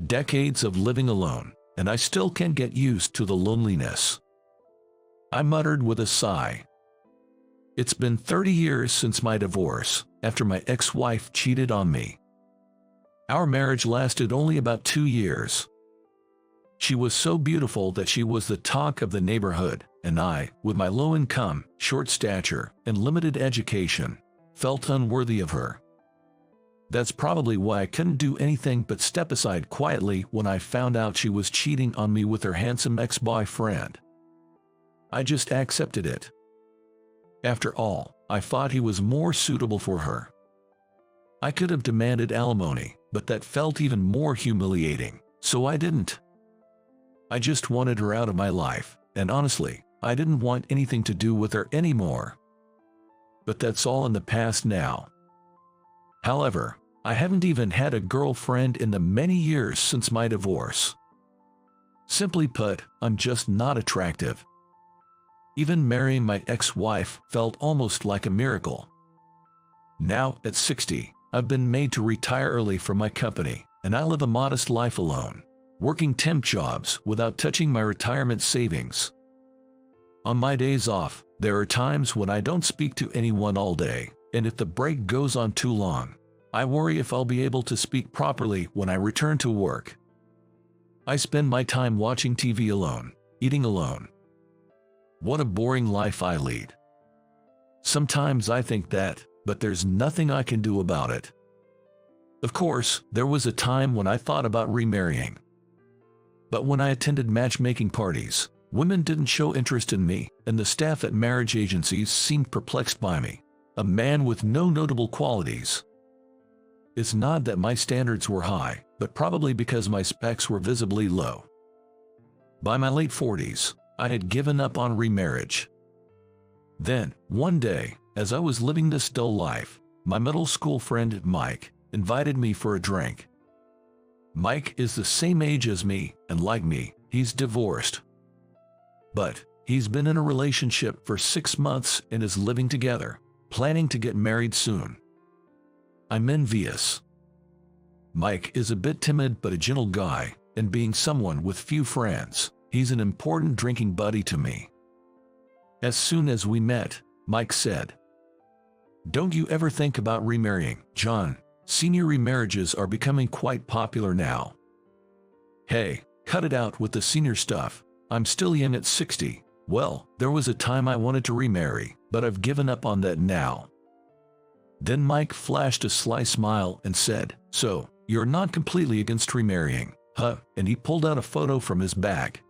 Decades of living alone, and I still can't get used to the loneliness. I muttered with a sigh. It's been 30 years since my divorce, after my ex-wife cheated on me. Our marriage lasted only about 2 years. She was so beautiful that she was the talk of the neighborhood, and I, with my low income, short stature, and limited education, felt unworthy of her. That's probably why I couldn't do anything but step aside quietly when I found out she was cheating on me with her handsome ex-boyfriend. I just accepted it. After all, I thought he was more suitable for her. I could have demanded alimony, but that felt even more humiliating, so I didn't. I just wanted her out of my life, and honestly, I didn't want anything to do with her anymore. But that's all in the past now. However, I haven't even had a girlfriend in the many years since my divorce. Simply put, I'm just not attractive. Even marrying my ex-wife felt almost like a miracle. Now, at 60, I've been made to retire early from my company, and I live a modest life alone, working temp jobs without touching my retirement savings. On my days off, there are times when I don't speak to anyone all day, and if the break goes on too long, I worry if I'll be able to speak properly when I return to work. I spend my time watching TV alone, eating alone. What a boring life I lead. Sometimes I think that, but there's nothing I can do about it. Of course, there was a time when I thought about remarrying. But when I attended matchmaking parties, women didn't show interest in me, and the staff at marriage agencies seemed perplexed by me, a man with no notable qualities. It's not that my standards were high, but probably because my specs were visibly low. By my late 40s, I had given up on remarriage. Then, one day, as I was living this dull life, my middle school friend Mike invited me for a drink. Mike is the same age as me, and like me, he's divorced. But he's been in a relationship for 6 months and is living together, planning to get married soon. I'm envious. Mike is a bit timid but a gentle guy, and being someone with few friends, he's an important drinking buddy to me. As soon as we met, Mike said, "Don't you ever think about remarrying, John? Senior remarriages are becoming quite popular now." Hey, cut it out with the senior stuff. I'm still young at 60. Well, there was a time I wanted to remarry, but I've given up on that now. Then Mike flashed a sly smile and said, "So, you're not completely against remarrying, huh?" And he pulled out a photo from his bag.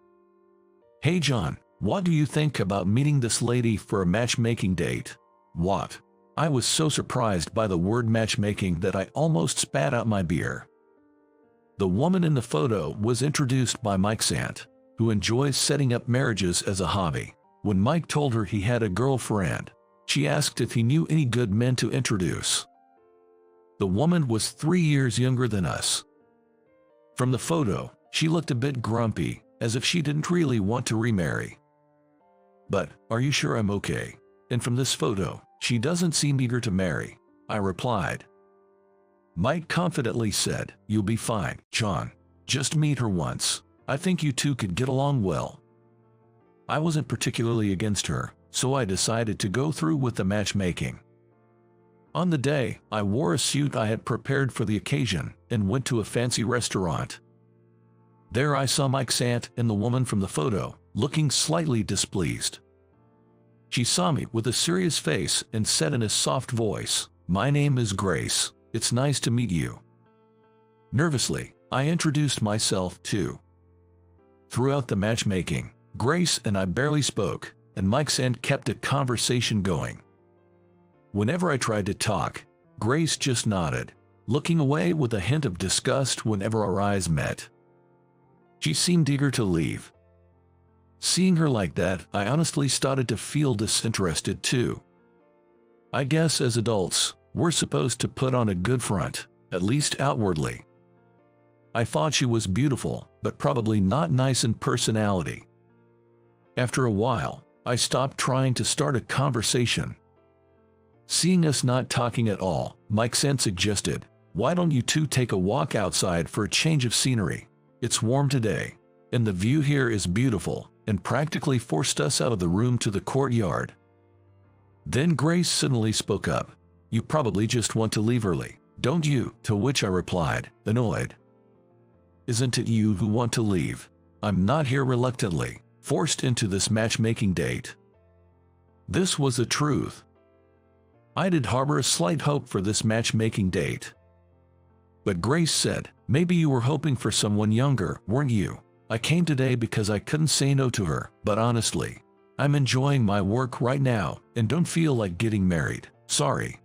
"Hey John, what do you think about meeting this lady for a matchmaking date?" What? I was so surprised by the word matchmaking that I almost spat out my beer. The woman in the photo was introduced by Mike's aunt, who enjoys setting up marriages as a hobby. When Mike told her he had a girlfriend, she asked if he knew any good men to introduce. The woman was 3 years younger than us. From the photo, she looked a bit grumpy, as if she didn't really want to remarry. "But, are you sure I'm okay? And from this photo, she doesn't seem eager to marry," I replied. Mike confidently said, "You'll be fine, John. Just meet her once. I think you two could get along well." I wasn't particularly against her, so I decided to go through with the matchmaking. On the day, I wore a suit I had prepared for the occasion and went to a fancy restaurant. There I saw Mike's aunt and the woman from the photo, looking slightly displeased. She saw me with a serious face and said in a soft voice, "My name is Grace. It's nice to meet you." Nervously, I introduced myself too. Throughout the matchmaking, Grace and I barely spoke, and Mike's aunt kept a conversation going. Whenever I tried to talk, Grace just nodded, looking away with a hint of disgust whenever our eyes met. She seemed eager to leave. Seeing her like that, I honestly started to feel disinterested too. I guess as adults, we're supposed to put on a good front, at least outwardly. I thought she was beautiful, but probably not nice in personality. After a while, I stopped trying to start a conversation. Seeing us not talking at all, Mike's aunt suggested, Why don't you two take a walk outside for a change of scenery? It's warm today, and the view here is beautiful," and practically forced us out of the room to the courtyard. Then Grace suddenly spoke up. "You probably just want to leave early, don't you?" To which I replied, annoyed, "Isn't it you who want to leave? I'm not here reluctantly, forced into this matchmaking date." This was the truth. I did harbor a slight hope for this matchmaking date. But Grace said, "Maybe you were hoping for someone younger, weren't you? I came today because I couldn't say no to her, but honestly, I'm enjoying my work right now and don't feel like getting married. Sorry."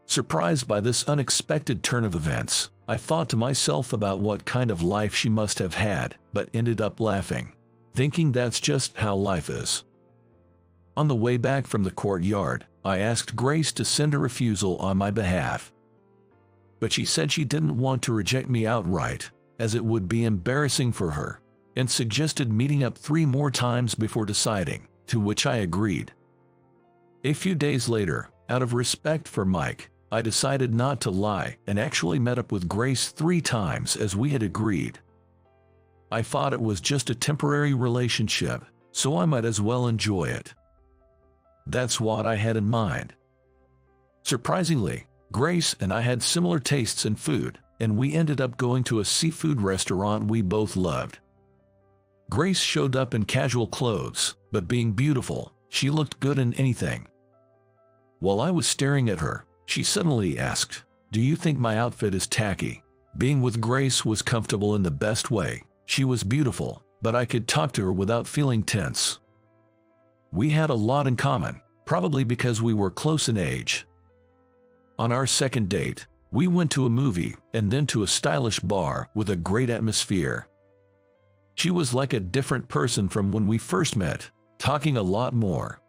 Surprised by this unexpected turn of events, I thought to myself about what kind of life she must have had, but ended up laughing, thinking that's just how life is. On the way back from the courtyard, I asked Grace to send a refusal on my behalf. But she said she didn't want to reject me outright, as it would be embarrassing for her, and suggested meeting up 3 more times before deciding, to which I agreed. A few days later, out of respect for Mike, I decided not to lie and actually met up with Grace 3 times as we had agreed. I thought it was just a temporary relationship, so I might as well enjoy it. That's what I had in mind. Surprisingly, Grace and I had similar tastes in food, and we ended up going to a seafood restaurant we both loved. Grace showed up in casual clothes, but being beautiful, she looked good in anything. While I was staring at her, she suddenly asked, "Do you think my outfit is tacky?" Being with Grace was comfortable in the best way. She was beautiful, but I could talk to her without feeling tense. We had a lot in common, probably because we were close in age. On our second date, we went to a movie and then to a stylish bar with a great atmosphere. She was like a different person from when we first met, talking a lot more.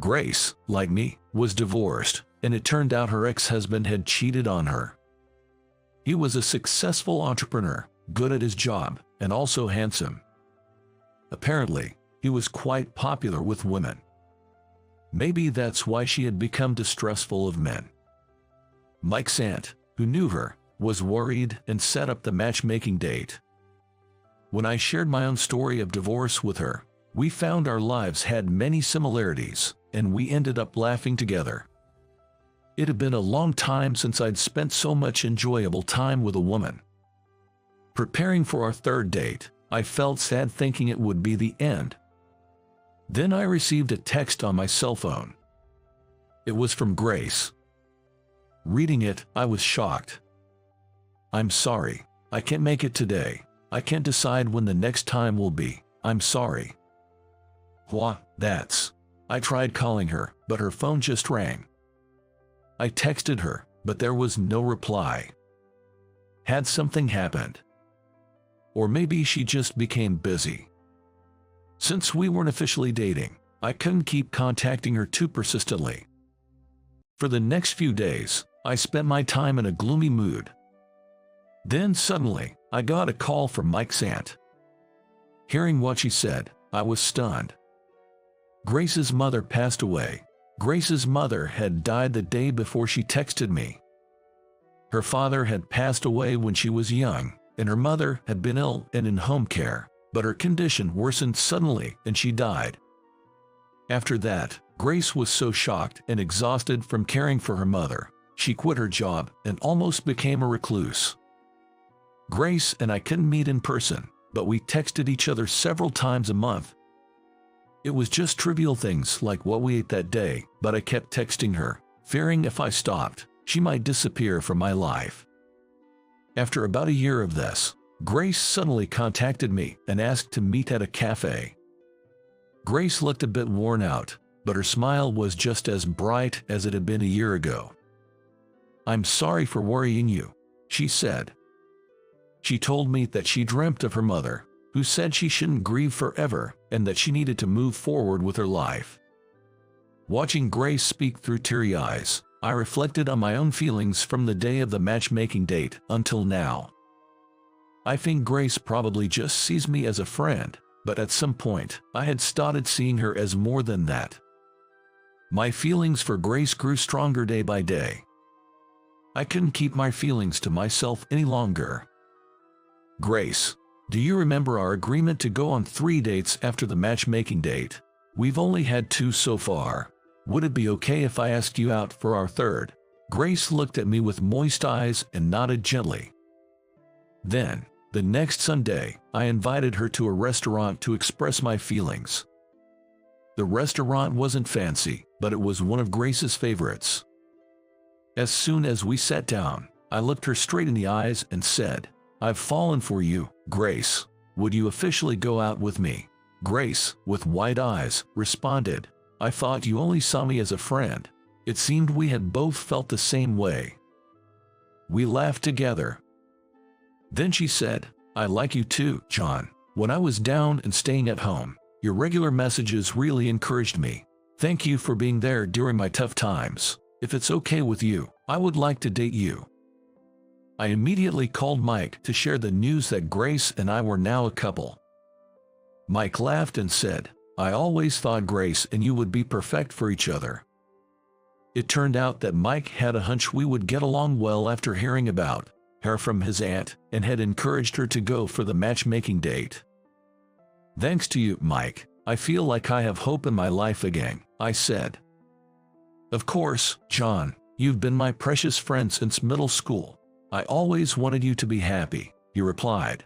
Grace, like me, was divorced, and it turned out her ex-husband had cheated on her. He was a successful entrepreneur, good at his job, and also handsome. Apparently, he was quite popular with women. Maybe that's why she had become distrustful of men. Mike's aunt, who knew her, was worried and set up the matchmaking date. When I shared my own story of divorce with her, we found our lives had many similarities, and we ended up laughing together. It had been a long time since I'd spent so much enjoyable time with a woman. Preparing for our third date, I felt sad thinking it would be the end. Then I received a text on my cell phone. It was from Grace. Reading it, I was shocked. "I'm sorry, I can't make it today. I can't decide when the next time will be. I'm sorry." That's. I tried calling her, but her phone just rang. I texted her, but there was no reply. Had something happened? Or maybe she just became busy. Since we weren't officially dating, I couldn't keep contacting her too persistently. For the next few days, I spent my time in a gloomy mood. Then suddenly, I got a call from Mike's aunt. Hearing what she said, I was stunned. Grace's mother passed away. Grace's mother had died the day before she texted me. Her father had passed away when she was young, and her mother had been ill and in home care, but her condition worsened suddenly and she died. After that, Grace was so shocked and exhausted from caring for her mother, she quit her job and almost became a recluse. Grace and I couldn't meet in person, but we texted each other several times a month. It was just trivial things like what we ate that day, but I kept texting her, fearing if I stopped, she might disappear from my life. After about a year of this, Grace suddenly contacted me and asked to meet at a cafe. Grace looked a bit worn out, but her smile was just as bright as it had been a year ago. "I'm sorry for worrying you," she said. She told me that she dreamt of her mother, who said she shouldn't grieve forever and that she needed to move forward with her life. Watching Grace speak through teary eyes, I reflected on my own feelings from the day of the matchmaking date until now. I think Grace probably just sees me as a friend, but at some point, I had started seeing her as more than that. My feelings for Grace grew stronger day by day. I couldn't keep my feelings to myself any longer. Grace, do you remember our agreement to go on 3 dates after the matchmaking date? We've only had 2 so far. Would it be okay if I asked you out for our third? Grace looked at me with moist eyes and nodded gently. Then, the next Sunday, I invited her to a restaurant to express my feelings. The restaurant wasn't fancy, but it was one of Grace's favorites. As soon as we sat down, I looked her straight in the eyes and said, "I've fallen for you, Grace. Would you officially go out with me?" Grace, with wide eyes, responded, "I thought you only saw me as a friend." It seemed we had both felt the same way. We laughed together. Then she said, "I like you too, John. When I was down and staying at home, your regular messages really encouraged me. Thank you for being there during my tough times. If it's okay with you, I would like to date you." I immediately called Mike to share the news that Grace and I were now a couple. Mike laughed and said, "I always thought Grace and you would be perfect for each other." It turned out that Mike had a hunch we would get along well after hearing about her from his aunt and had encouraged her to go for the matchmaking date. "Thanks to you, Mike, I feel like I have hope in my life again," I said. "Of course, John, you've been my precious friend since middle school. I always wanted you to be happy," he replied.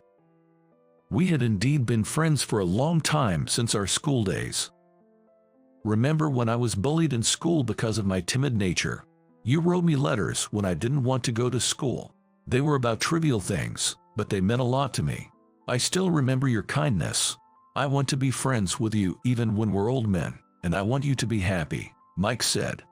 We had indeed been friends for a long time since our school days. "Remember when I was bullied in school because of my timid nature? You wrote me letters when I didn't want to go to school. They were about trivial things, but they meant a lot to me. I still remember your kindness. I want to be friends with you even when we're old men, and I want you to be happy," Mike said.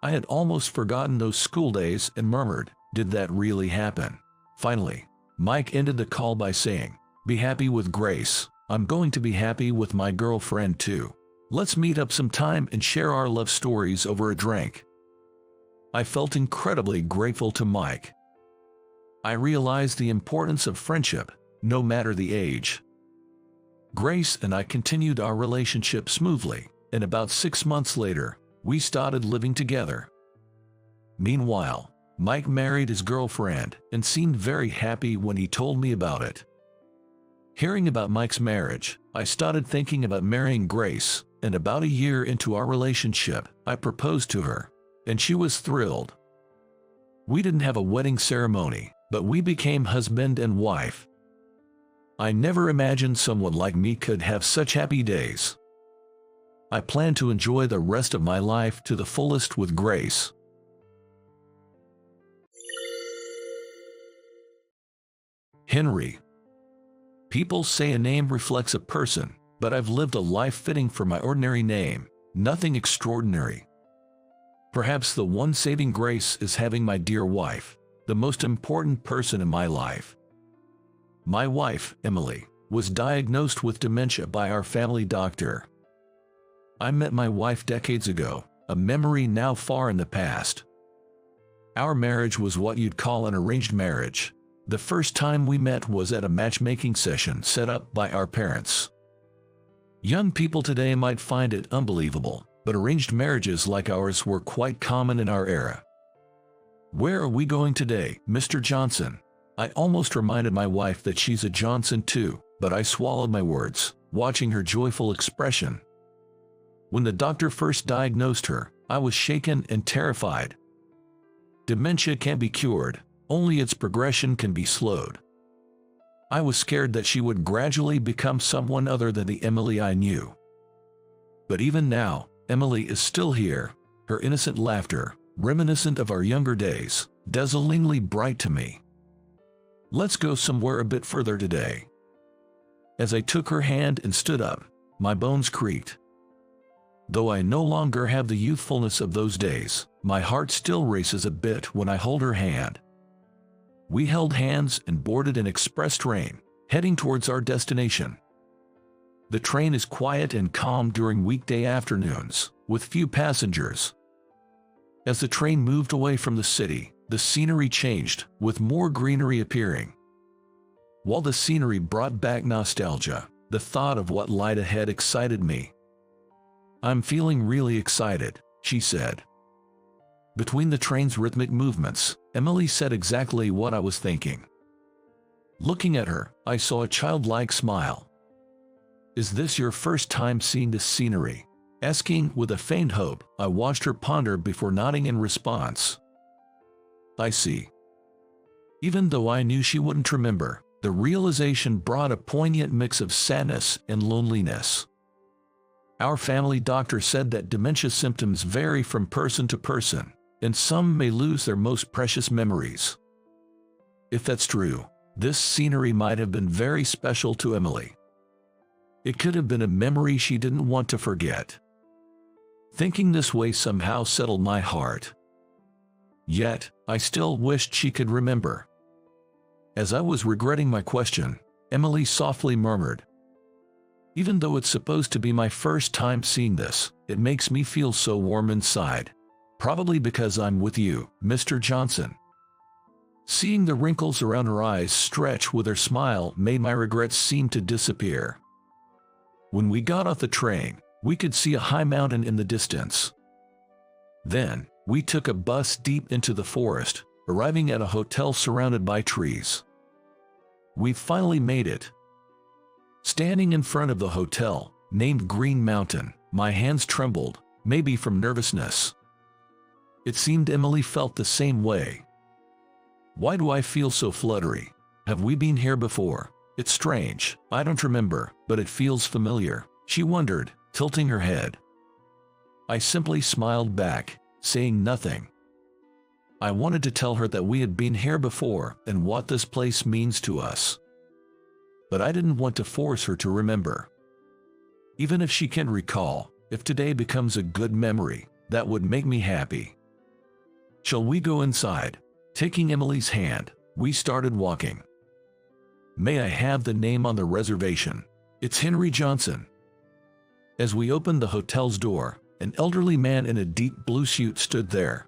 I had almost forgotten those school days and murmured, "Did that really happen?" Finally, Mike ended the call by saying, "Be happy with Grace. I'm going to be happy with my girlfriend too. Let's meet up sometime and share our love stories over a drink." I felt incredibly grateful to Mike. I realized the importance of friendship, no matter the age. Grace and I continued our relationship smoothly, and about 6 months later, we started living together. Meanwhile, Mike married his girlfriend and seemed very happy when he told me about it. Hearing about Mike's marriage, I started thinking about marrying Grace, and about a year into our relationship, I proposed to her, and she was thrilled. We didn't have a wedding ceremony, but we became husband and wife. I never imagined someone like me could have such happy days. I plan to enjoy the rest of my life to the fullest with Grace. Henry. People say a name reflects a person, but I've lived a life fitting for my ordinary name, nothing extraordinary. Perhaps the one saving grace is having my dear wife, the most important person in my life. My wife, Emily, was diagnosed with dementia by our family doctor. I met my wife decades ago, a memory now far in the past. Our marriage was what you'd call an arranged marriage. The first time we met was at a matchmaking session set up by our parents. Young people today might find it unbelievable, but arranged marriages like ours were quite common in our era. "Where are we going today, Mr. Johnson?" I almost reminded my wife that she's a Johnson too, but I swallowed my words, watching her joyful expression. When the doctor first diagnosed her, I was shaken and terrified. Dementia can't be cured, only its progression can be slowed. I was scared that she would gradually become someone other than the Emily I knew. But even now, Emily is still here, her innocent laughter, reminiscent of our younger days, dazzlingly bright to me. "Let's go somewhere a bit further today." As I took her hand and stood up, my bones creaked. Though I no longer have the youthfulness of those days, my heart still races a bit when I hold her hand. We held hands and boarded an express train, heading towards our destination. The train is quiet and calm during weekday afternoons, with few passengers. As the train moved away from the city, the scenery changed, with more greenery appearing. While the scenery brought back nostalgia, the thought of what lied ahead excited me. "I'm feeling really excited," she said. Between the train's rhythmic movements, Emily said exactly what I was thinking. Looking at her, I saw a childlike smile. "Is this your first time seeing this scenery?" Asking with a faint hope, I watched her ponder before nodding in response. "I see." Even though I knew she wouldn't remember, the realization brought a poignant mix of sadness and loneliness. Our family doctor said that dementia symptoms vary from person to person, and some may lose their most precious memories. If that's true, this scenery might have been very special to Emily. It could have been a memory she didn't want to forget. Thinking this way somehow settled my heart. Yet, I still wished she could remember. As I was regretting my question, Emily softly murmured, "Even though it's supposed to be my first time seeing this, it makes me feel so warm inside. Probably because I'm with you, Mr. Johnson." Seeing the wrinkles around her eyes stretch with her smile made my regrets seem to disappear. When we got off the train, we could see a high mountain in the distance. Then, we took a bus deep into the forest, arriving at a hotel surrounded by trees. We finally made it. Standing in front of the hotel, named Green Mountain, my hands trembled, maybe from nervousness. It seemed Emily felt the same way. "Why do I feel so fluttery? Have we been here before? It's strange, I don't remember, but it feels familiar," she wondered, tilting her head. I simply smiled back, saying nothing. I wanted to tell her that we had been here before and what this place means to us. But I didn't want to force her to remember. Even if she can recall, if today becomes a good memory, that would make me happy. "Shall we go inside?" Taking Emily's hand, we started walking. "May I have the name on the reservation?" "It's Henry Johnson." As we opened the hotel's door, an elderly man in a deep blue suit stood there.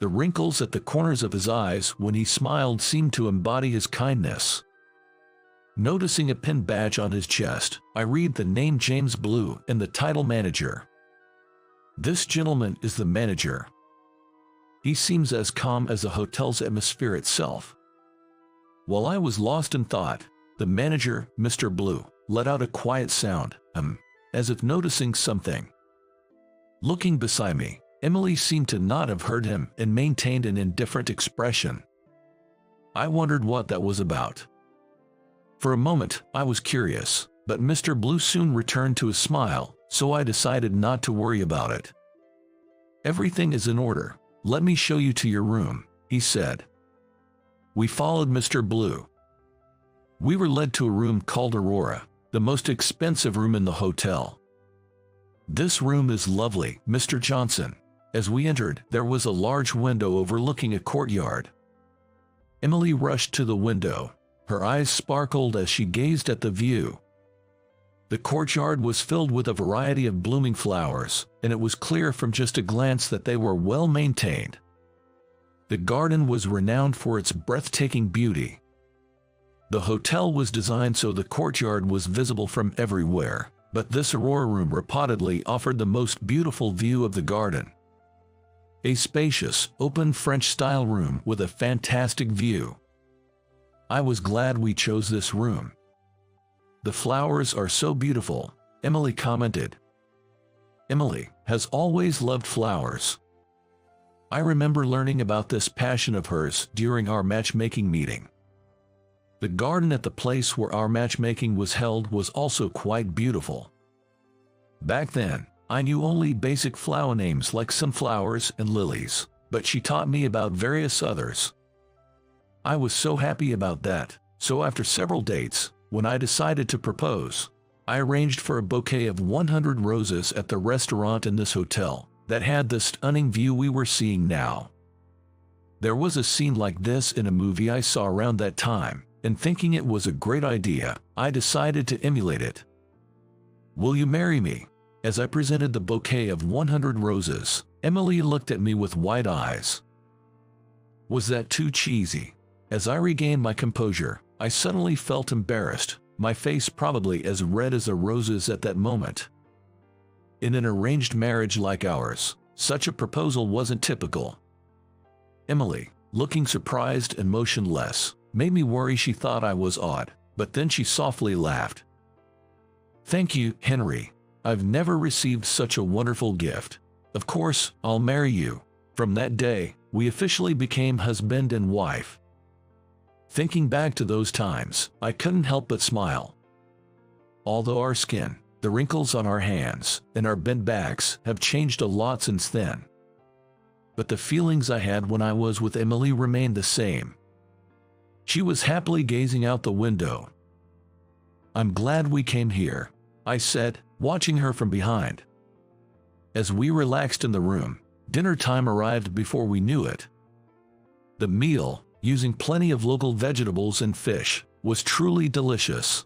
The wrinkles at the corners of his eyes when he smiled seemed to embody his kindness. Noticing a pin badge on his chest, I read the name James Blue and the title manager. "This gentleman is the manager." He seems as calm as the hotel's atmosphere itself. While I was lost in thought, the manager, Mr. Blue, let out a quiet sound, as if noticing something. Looking beside me, Emily seemed to not have heard him and maintained an indifferent expression. I wondered what that was about. For a moment, I was curious, but Mr. Blue soon returned to his smile, so I decided not to worry about it. "Everything is in order. Let me show you to your room," he said. We followed Mr. Blue. We were led to a room called Aurora, the most expensive room in the hotel. "This room is lovely, Mr. Johnson." As we entered, there was a large window overlooking a courtyard. Emily rushed to the window. Her eyes sparkled as she gazed at the view. The courtyard was filled with a variety of blooming flowers, and it was clear from just a glance that they were well maintained. The garden was renowned for its breathtaking beauty. The hotel was designed so the courtyard was visible from everywhere, but this Aurora room reportedly offered the most beautiful view of the garden. A spacious, open French-style room with a fantastic view. I was glad we chose this room. "The flowers are so beautiful," Emily commented. Emily has always loved flowers. I remember learning about this passion of hers during our matchmaking meeting. The garden at the place where our matchmaking was held was also quite beautiful. Back then, I knew only basic flower names like sunflowers and lilies, but she taught me about various others. I was so happy about that, so after several dates, when I decided to propose, I arranged for a bouquet of 100 roses at the restaurant in this hotel that had the stunning view we were seeing now. There was a scene like this in a movie I saw around that time, and thinking it was a great idea, I decided to emulate it. "Will you marry me?" As I presented the bouquet of 100 roses, Emily looked at me with wide eyes. Was that too cheesy? As I regained my composure, I suddenly felt embarrassed, my face probably as red as the roses at that moment. In an arranged marriage like ours, Such a proposal wasn't typical. Emily, looking surprised and motionless, made me worry she thought I was odd, but then she softly laughed. "Thank you, Henry. I've never received such a wonderful gift. Of course, I'll marry you." From that day, we officially became husband and wife. Thinking back to those times, I couldn't help but smile. Although our skin, the wrinkles on our hands, and our bent backs have changed a lot since then. But the feelings I had when I was with Emily remained the same. She was happily gazing out the window. "I'm glad we came here," I said, watching her from behind. As we relaxed in the room, dinner time arrived before we knew it. The meal, using plenty of local vegetables and fish, was truly delicious.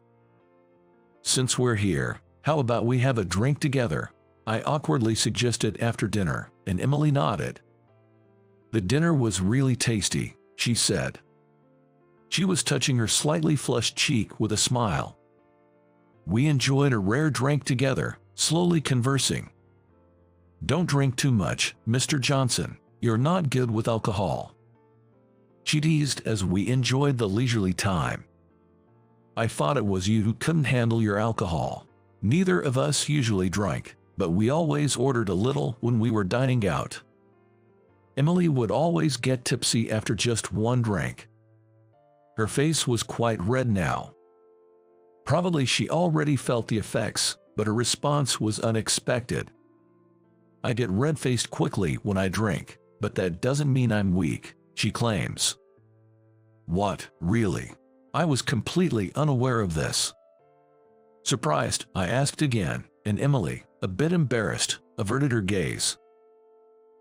"Since we're here, how about we have a drink together?" I awkwardly suggested after dinner, and Emily nodded. "The dinner was really tasty," she said. She was touching her slightly flushed cheek with a smile. We enjoyed a rare drink together, slowly conversing. "Don't drink too much, Mr. Johnson. You're not good with alcohol," she teased as we enjoyed the leisurely time. "I thought it was you who couldn't handle your alcohol. Neither of us usually drank, but we always ordered a little when we were dining out." Emily would always get tipsy after just one drink. Her face was quite red now. Probably she already felt the effects, but her response was unexpected. "I get red-faced quickly when I drink, but that doesn't mean I'm weak," she claims. "What, really?" I was completely unaware of this. Surprised, I asked again, and Emily, a bit embarrassed, averted her gaze.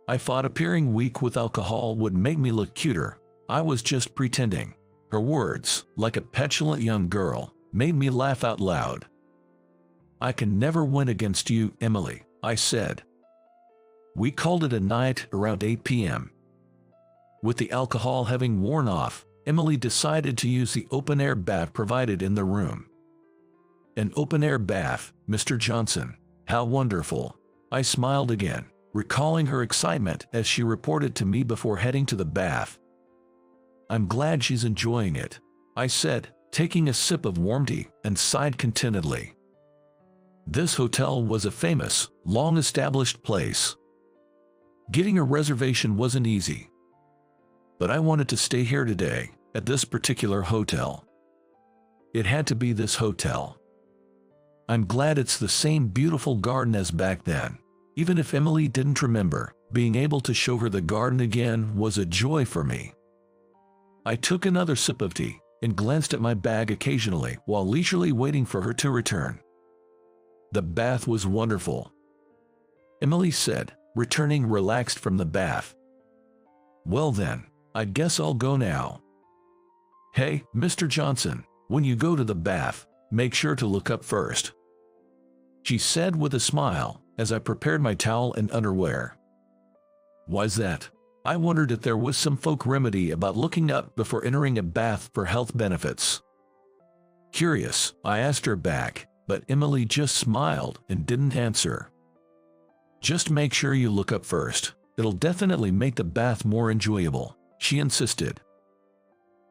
"I thought appearing weak with alcohol would make me look cuter. I was just pretending." Her words, like a petulant young girl, made me laugh out loud. "I can never win against you, Emily," I said. We called it a night around 8 p.m. With the alcohol having worn off, Emily decided to use the open-air bath provided in the room. "An open-air bath, Mr. Johnson. How wonderful." I smiled again, recalling her excitement as she reported to me before heading to the bath. "I'm glad she's enjoying it," I said, taking a sip of warm tea, and sighed contentedly. This hotel was a famous, long-established place. Getting a reservation wasn't easy. But I wanted to stay here today, at this particular hotel. It had to be this hotel. I'm glad it's the same beautiful garden as back then. Even if Emily didn't remember, being able to show her the garden again was a joy for me. I took another sip of tea and glanced at my bag occasionally while leisurely waiting for her to return. The bath was wonderful, Emily said, returning relaxed from the bath. "Well then, I guess I'll go now." "Hey, Mr. Johnson, when you go to the bath, make sure to look up first," she said with a smile as I prepared my towel and underwear. "Why's that?" I wondered if there was some folk remedy about looking up before entering a bath for health benefits. Curious, I asked her back, but Emily just smiled and didn't answer. "Just make sure you look up first. It'll definitely make the bath more enjoyable," she insisted.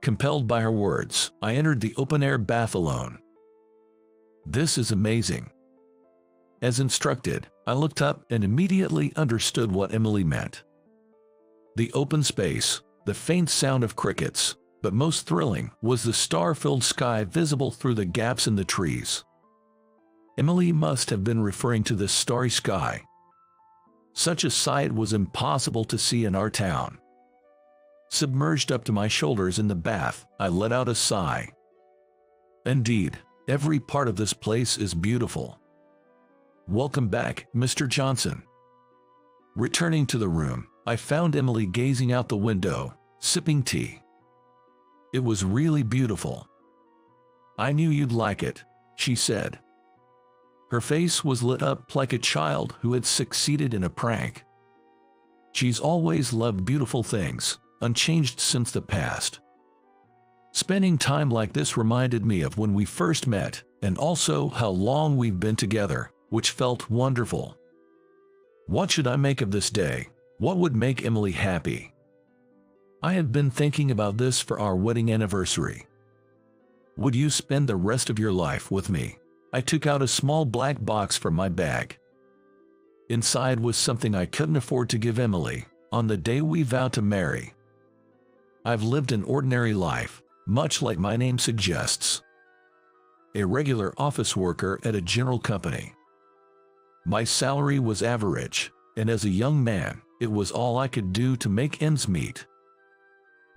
Compelled by her words, I entered the open-air bath alone. This is amazing. As instructed, I looked up and immediately understood what Emily meant. The open space, the faint sound of crickets, but most thrilling was the star-filled sky visible through the gaps in the trees. Emily must have been referring to this starry sky. Such a sight was impossible to see in our town. Submerged up to my shoulders in the bath, I let out a sigh. Indeed, every part of this place is beautiful. "Welcome back, Mr. Johnson." Returning to the room, I found Emily gazing out the window, sipping tea. It was really beautiful. "I knew you'd like it," she said. Her face was lit up like a child who had succeeded in a prank. She's always loved beautiful things, unchanged since the past. Spending time like this reminded me of when we first met, and also how long we've been together, which felt wonderful. What should I make of this day? What would make Emily happy? I have been thinking about this for our wedding anniversary. Would you spend the rest of your life with me? I took out a small black box from my bag. Inside was something I couldn't afford to give Emily on the day we vowed to marry. I've lived an ordinary life, much like my name suggests. A regular office worker at a general company. My salary was average, and as a young man, it was all I could do to make ends meet.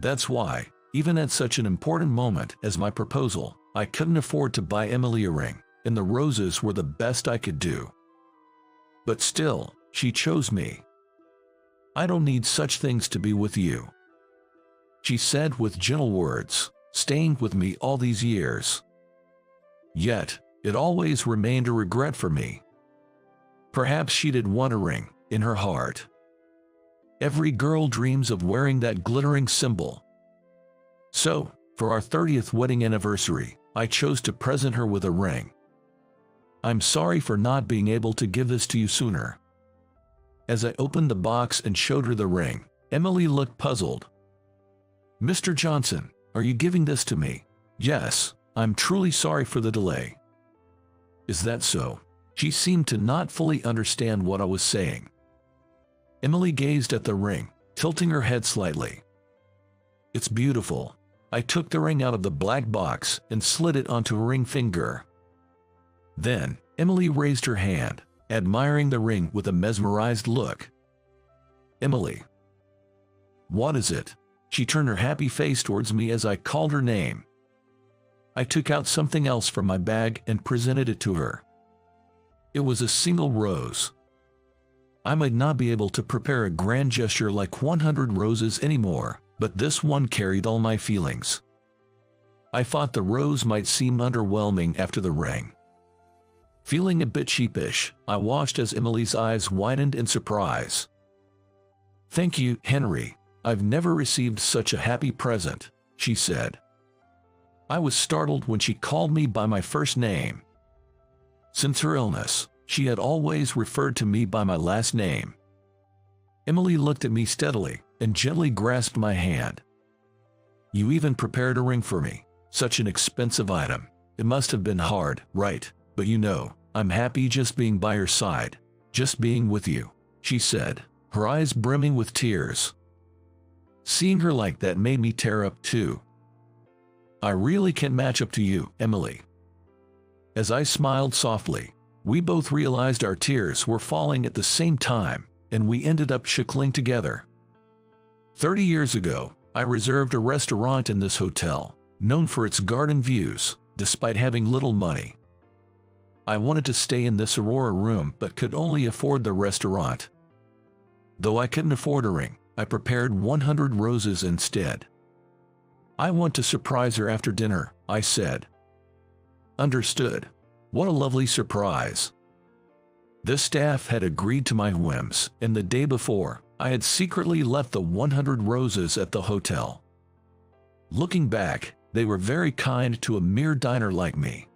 That's why, even at such an important moment as my proposal, I couldn't afford to buy Emily a ring, and the roses were the best I could do. But still, she chose me. I don't need such things to be with you, she said with gentle words, staying with me all these years. Yet, it always remained a regret for me. Perhaps she did want a ring in her heart. Every girl dreams of wearing that glittering symbol. So, for our 30th wedding anniversary, I chose to present her with a ring. I'm sorry for not being able to give this to you sooner. As I opened the box and showed her the ring, Emily looked puzzled. Mr. Johnson, are you giving this to me? Yes, I'm truly sorry for the delay. Is that so? She seemed to not fully understand what I was saying. Emily gazed at the ring, tilting her head slightly. It's beautiful. I took the ring out of the black box and slid it onto her ring finger. Then, Emily raised her hand, admiring the ring with a mesmerized look. Emily. What is it? She turned her happy face towards me as I called her name. I took out something else from my bag and presented it to her. It was a single rose. I might not be able to prepare a grand gesture like 100 roses anymore, but this one carried all my feelings. I thought the rose might seem underwhelming after the ring. Feeling a bit sheepish, I watched as Emily's eyes widened in surprise. Thank you, Henry. I've never received such a happy present, she said. I was startled when she called me by my first name. Since her illness, she had always referred to me by my last name. Emily looked at me steadily and gently grasped my hand. You even prepared a ring for me, such an expensive item. It must have been hard, right? But you know, I'm happy just being by your side, just being with you, she said, her eyes brimming with tears. Seeing her like that made me tear up too. I really can't match up to you, Emily. As I smiled softly, we both realized our tears were falling at the same time, and we ended up chuckling together. 30 years ago, I reserved a restaurant in this hotel, known for its garden views, despite having little money. I wanted to stay in this Aurora room but could only afford the restaurant. Though I couldn't afford a ring, I prepared 100 roses instead. I want to surprise her after dinner, I said. Understood. What a lovely surprise. The staff had agreed to my whims, and the day before, I had secretly left the 100 roses at the hotel. Looking back, they were very kind to a mere diner like me.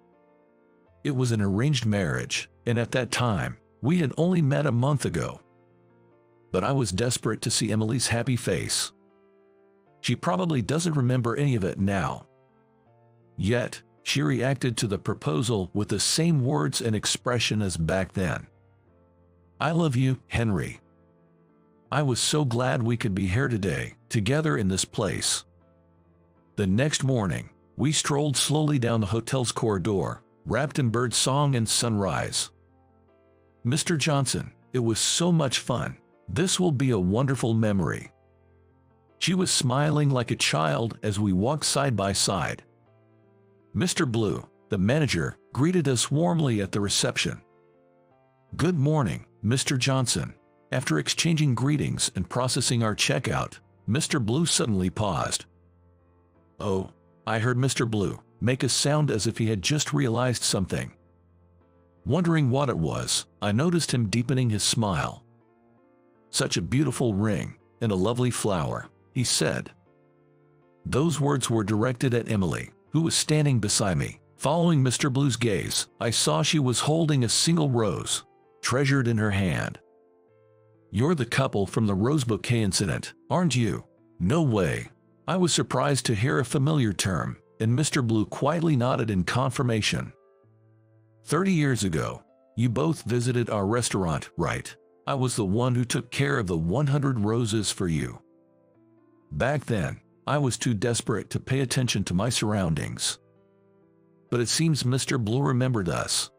It was an arranged marriage, and at that time, we had only met a month ago. But I was desperate to see Emily's happy face. She probably doesn't remember any of it now. Yet, she reacted to the proposal with the same words and expression as back then. I love you, Henry. I was so glad we could be here today, together in this place. The next morning, we strolled slowly down the hotel's corridor, wrapped in birdsong and sunrise. Mr. Johnson, it was so much fun. This will be a wonderful memory. She was smiling like a child as we walked side by side. Mr. Blue, the manager, greeted us warmly at the reception. Good morning, Mr. Johnson. After exchanging greetings and processing our checkout, Mr. Blue suddenly paused. Oh, I heard Mr. Blue make a sound as if he had just realized something. Wondering what it was, I noticed him deepening his smile. Such a beautiful ring, and a lovely flower, he said. Those words were directed at Emily, who was standing beside me. Following Mr. Blue's gaze, I saw she was holding a single rose, treasured in her hand. You're the couple from the rose bouquet incident, aren't you? No way. I was surprised to hear a familiar term, and Mr. Blue quietly nodded in confirmation. 30 years ago, you both visited our restaurant, right? I was the one who took care of the 100 roses for you. Back then, I was too desperate to pay attention to my surroundings. But it seems Mr. Blue remembered us.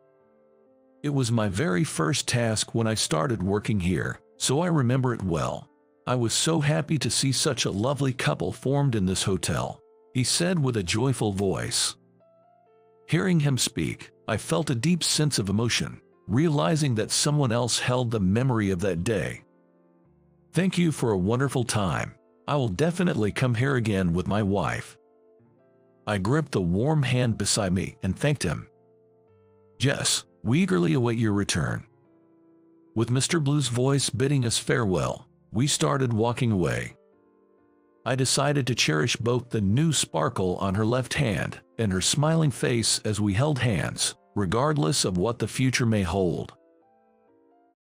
It was my very first task when I started working here, so I remember it well. I was so happy to see such a lovely couple formed in this hotel, he said with a joyful voice. Hearing him speak, I felt a deep sense of emotion, realizing that someone else held the memory of that day. Thank you for a wonderful time. I will definitely come here again with my wife. I gripped the warm hand beside me and thanked him. Jess, we eagerly await your return. With Mr. Blue's voice bidding us farewell, we started walking away. I decided to cherish both the new sparkle on her left hand and her smiling face as we held hands, regardless of what the future may hold.